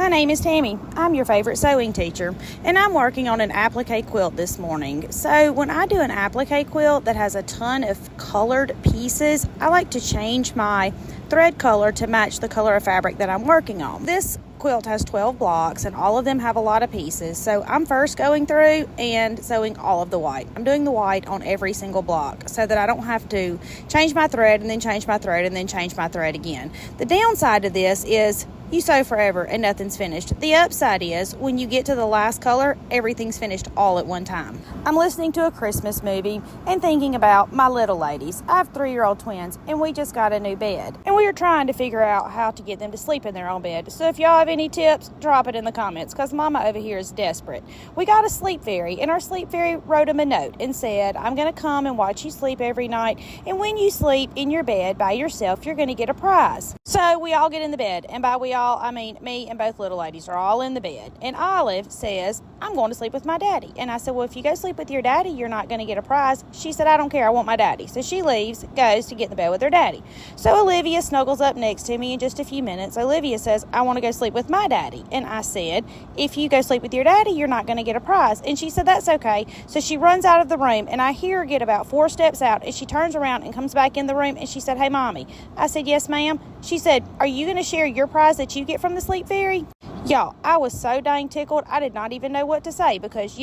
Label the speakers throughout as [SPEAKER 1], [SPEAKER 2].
[SPEAKER 1] My name is Tammy. I'm your favorite sewing teacher, and I'm working on an applique quilt this morning. So when I do an applique quilt that has a ton of colored pieces, I like to change my thread color to match the color of fabric that I'm working on. This quilt has 12 blocks and all of them have a lot of pieces. So I'm first going through and sewing all of the white. I'm doing the white on every single block so that I don't have to change my thread and then change my thread and then change my thread again. The downside of this is you sew forever and nothing's finished. The upside is when you get to the last color, everything's finished all at one time. I'm listening to a Christmas movie and thinking about my little ladies. I have 3-year-old twins and we just got a new bed. And we are trying to figure out how to get them to sleep in their own bed. So if y'all have any tips, drop it in the comments because Mama over here is desperate. We got a sleep fairy and our sleep fairy wrote him a note and said, I'm going to come and watch you sleep every night. And when you sleep in your bed by yourself, you're going to get a prize. So we all get in the bed, and by we all, I mean me and both little ladies are all in the bed. And Olive says, I'm going to sleep with my daddy. And I said, well, if you go sleep with your daddy, you're not going to get a prize. She said, I don't care. I want my daddy. So she leaves, goes to get in the bed with her daddy. So Olivia snuggles up next to me in just a few minutes. Olivia says, I want to go sleep with my daddy. And I said, if you go sleep with your daddy, you're not going to get a prize. And she said, that's okay. So she runs out of the room, and I hear her get about 4 steps out, and she turns around and comes back in the room, and she said, hey, Mommy. I said, yes, ma'am. She said, are you going to share your prize that you get from the sleep fairy? Y'all, I was so dang tickled, I did not even know what to say because,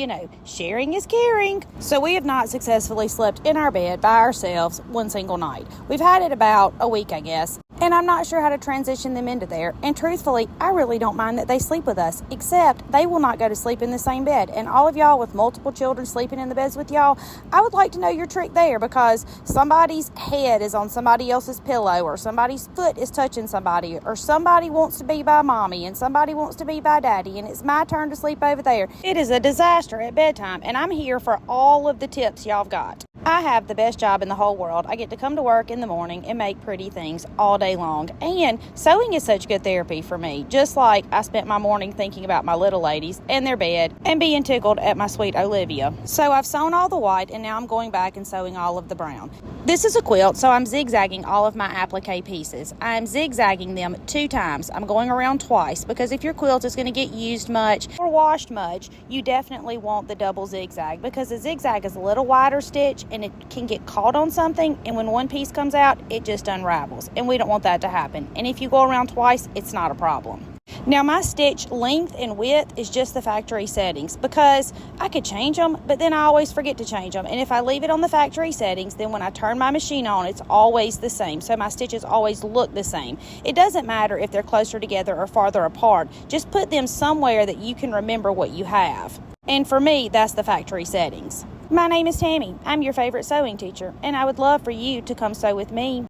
[SPEAKER 1] sharing is caring. So we have not successfully slept in our bed by ourselves one single night. We've had it about a week, I guess, and I'm not sure how to transition them into there. And truthfully, I really don't mind that they sleep with us, except they will not go to sleep in the same bed. And all of y'all with multiple children sleeping in the beds with y'all, I would like to know your trick there because somebody's head is on somebody else's pillow, or somebody's foot is touching somebody, or somebody wants to be by Mommy and somebody wants to be by Daddy, and it's my turn to sleep over there. It is a disaster at bedtime, and I'm here for all of the tips y'all got. I have the best job in the whole world. I get to come to work in the morning and make pretty things all day long, and sewing is such good therapy for me, just like I spent my morning thinking about my little ladies and their bed and being tickled at my sweet Olivia. So I've sewn all the white, and now I'm going back and sewing all of the brown. This is a quilt, so I'm zigzagging all of my applique pieces. I'm zigzagging them 2 times. I'm going around twice because if your quilt is going to get used much or washed much, you definitely want the double zigzag because the zigzag is a little wider stitch and it can get caught on something, and when one piece comes out, it just unravels, and we don't want that to happen. And if you go around twice, it's not a problem. Now my stitch length and width is just the factory settings because I could change them, but then I always forget to change them. And if I leave it on the factory settings, then when I turn my machine on, it's always the same. So my stitches always look the same. It doesn't matter if they're closer together or farther apart. Just put them somewhere that you can remember what you have. And for me, that's the factory settings. My name is Tammy. I'm your favorite sewing teacher, and I would love for you to come sew with me.